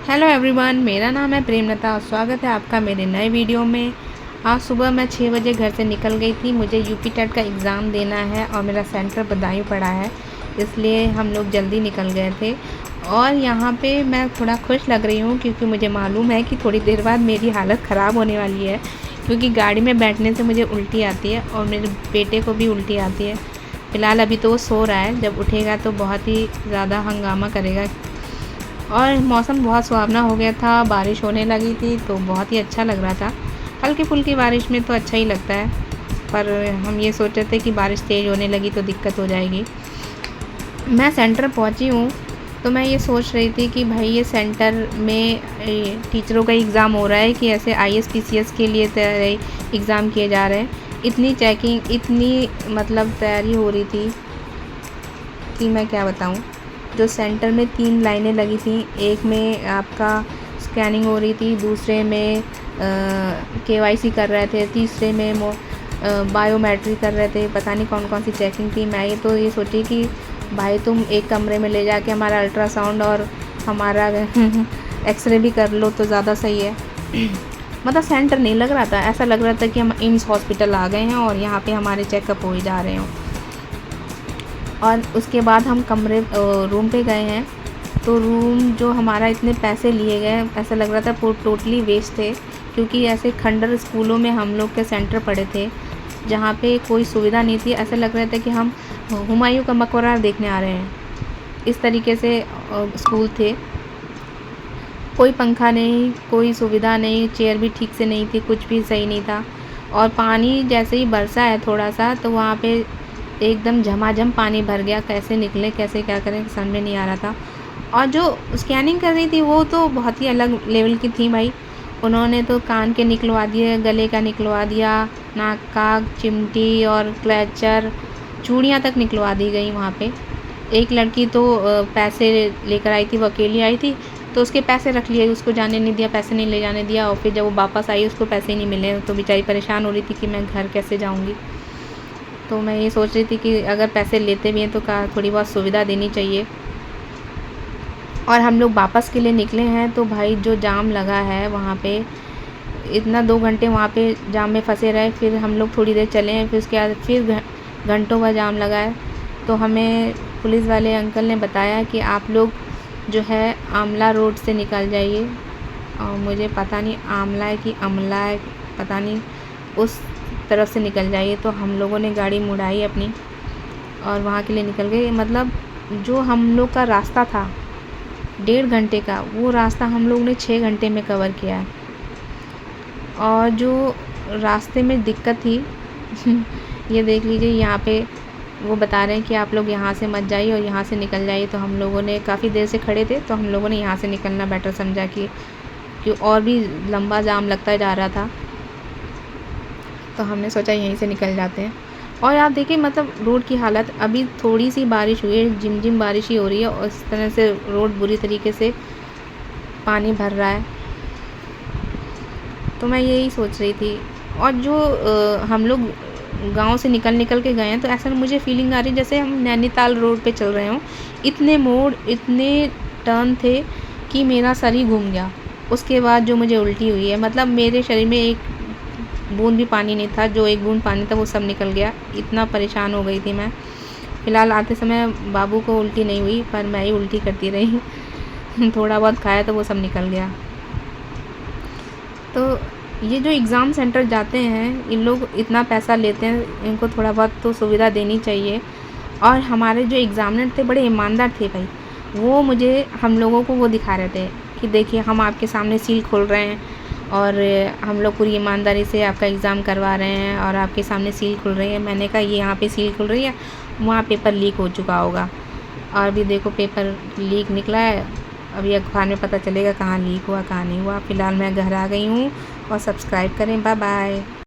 Hello everyone, मेरा नाम है प्रेमलता और स्वागत है आपका मेरे नए वीडियो में। आज सुबह मैं 6 बजे घर से निकल गई थी। मुझे यूपी टेट का एग्ज़ाम देना है और मेरा सेंटर बदायूं पड़ा है, इसलिए हम लोग जल्दी निकल गए थे। और यहाँ पे मैं थोड़ा खुश लग रही हूँ क्योंकि मुझे मालूम है कि थोड़ी देर बाद मेरी हालत ख़राब होने वाली है, क्योंकि गाड़ी में बैठने से मुझे उल्टी आती है और मेरे बेटे को भी उल्टी आती है। फ़िलहाल अभी तो वो सो रहा है, जब उठेगा तो बहुत ही ज़्यादा हंगामा करेगा। और मौसम बहुत सुहावना हो गया था, बारिश होने लगी थी तो बहुत ही अच्छा लग रहा था। हल्की फुल्की बारिश में तो अच्छा ही लगता है, पर हम ये सोच रहे थे कि बारिश तेज़ होने लगी तो दिक्कत हो जाएगी। मैं सेंटर पहुंची हूँ तो मैं ये सोच रही थी कि भाई ये सेंटर में टीचरों का एग्ज़ाम हो रहा है कि ऐसे IAS PCS के लिए तैयारी एग्ज़ाम किए जा रहे हैं। इतनी चेकिंग, इतनी मतलब तैयारी हो रही थी कि मैं क्या बताऊँ। जो सेंटर में 3 लाइनें लगी थी, एक में आपका स्कैनिंग हो रही थी, दूसरे में KYC कर रहे थे, तीसरे में बायोमेट्रिक कर रहे थे। पता नहीं कौन कौन सी चेकिंग थी। मैं ये सोची कि भाई तुम एक कमरे में ले जाके हमारा अल्ट्रासाउंड और हमारा एक्सरे भी कर लो तो ज़्यादा सही है। मतलब सेंटर नहीं लग रहा था, ऐसा लग रहा था कि हम एम्स हॉस्पिटल आ गए हैं और यहाँ पे हमारे चेकअप हो ही जा रहे हों। और उसके बाद हम रूम पे गए हैं तो रूम जो हमारा इतने पैसे लिए गए, ऐसा लग रहा था टोटली वेस्ट थे, क्योंकि ऐसे खंडर स्कूलों में हम लोग के सेंटर पड़े थे जहाँ पे कोई सुविधा नहीं थी। ऐसा लग रहा था कि हम हुमायूं का मकबरा देखने आ रहे हैं, इस तरीके से स्कूल थे। कोई पंखा नहीं, कोई सुविधा नहीं, चेयर भी ठीक से नहीं थी, कुछ भी सही नहीं था। और पानी जैसे ही बरसा है थोड़ा सा तो वहाँ पे एकदम झमाझम पानी भर गया। कैसे निकले, कैसे क्या करें, समझ में नहीं आ रहा था। और जो स्कैनिंग कर रही थी वो तो बहुत ही अलग लेवल की थी भाई। उन्होंने तो कान के निकलवा दिए, गले का निकलवा दिया, नाक का, चिमटी और क्लचर, चूड़ियाँ तक निकलवा दी गई वहाँ पे। एक लड़की तो पैसे लेकर आई थी, वो अकेली आई थी तो उसके पैसे रख लिए, उसको जाने नहीं दिया, पैसे नहीं ले जाने दिया। और फिर जब वो वापस आई उसको पैसे नहीं मिले तो बेचारी परेशान हो रही थी कि मैं घर कैसे जाऊँगी। तो मैं ये सोच रही थी कि अगर पैसे लेते भी हैं तो थोड़ी बहुत सुविधा देनी चाहिए। और हम लोग वापस के लिए निकले हैं तो भाई जो जाम लगा है वहाँ पे, इतना 2 घंटे वहाँ पे जाम में फंसे रहे। फिर हम लोग थोड़ी देर चले हैं, फिर उसके बाद फिर घंटों का जाम लगा है। तो हमें पुलिस वाले अंकल ने बताया कि आप लोग जो है आमला रोड से निकल जाइए। और मुझे पता नहीं आमला है कि अमला है, पता नहीं, उस तरफ से निकल जाइए। तो हम लोगों ने गाड़ी मुड़ाई अपनी और वहाँ के लिए निकल गए। मतलब जो हम लोग का रास्ता था 1.5 घंटे का, वो रास्ता हम लोग ने 6 घंटे में कवर किया है। और जो रास्ते में दिक्कत थी ये देख लीजिए, यहाँ पे वो बता रहे हैं कि आप लोग यहाँ से मत जाइए और यहाँ से निकल जाइए। तो हम लोगों ने काफ़ी देर से खड़े थे तो हम लोगों ने यहाँ से निकलना बेटर समझा कि और भी लंबा जाम लगता जा रहा था, तो हमने सोचा यहीं से निकल जाते हैं। और आप देखिए मतलब रोड की हालत, अभी थोड़ी सी बारिश हुई है, झिमझिम बारिश ही हो रही है और इस तरह से रोड बुरी तरीके से पानी भर रहा है। तो मैं यही सोच रही थी। और जो हम लोग गांव से निकल के गए हैं तो ऐसा मुझे फीलिंग आ रही जैसे हम नैनीताल रोड पे चल रहे हों। इतने मोड़, इतने टर्न थे कि मेरा सर ही घूम गया। उसके बाद जो मुझे उल्टी हुई है, मतलब मेरे शरीर में एक बूंद भी पानी नहीं था, जो एक बूंद पानी था वो सब निकल गया। इतना परेशान हो गई थी मैं। फ़िलहाल आते समय बाबू को उल्टी नहीं हुई, पर मैं ही उल्टी करती रही थोड़ा बहुत खाया तो वो सब निकल गया। तो ये जो एग्ज़ाम सेंटर जाते हैं, इन लोग इतना पैसा लेते हैं, इनको थोड़ा बहुत तो सुविधा देनी चाहिए। और हमारे जो एग्ज़ामिनर थे बड़े ईमानदार थे भाई। वो मुझे, हम लोगों को वो दिखा रहे थे कि देखिए हम आपके सामने सील खोल रहे हैं और हम लोग पूरी ईमानदारी से आपका एग्ज़ाम करवा रहे हैं और आपके सामने सील खुल रही है। मैंने कहा ये यहाँ पे सील खुल रही है, वहाँ पेपर लीक हो चुका होगा। और अभी देखो पेपर लीक निकला है, अभी अखबार में पता चलेगा कहाँ लीक हुआ कहाँ नहीं हुआ। फ़िलहाल मैं घर आ गई हूँ और सब्सक्राइब करें। Bye bye.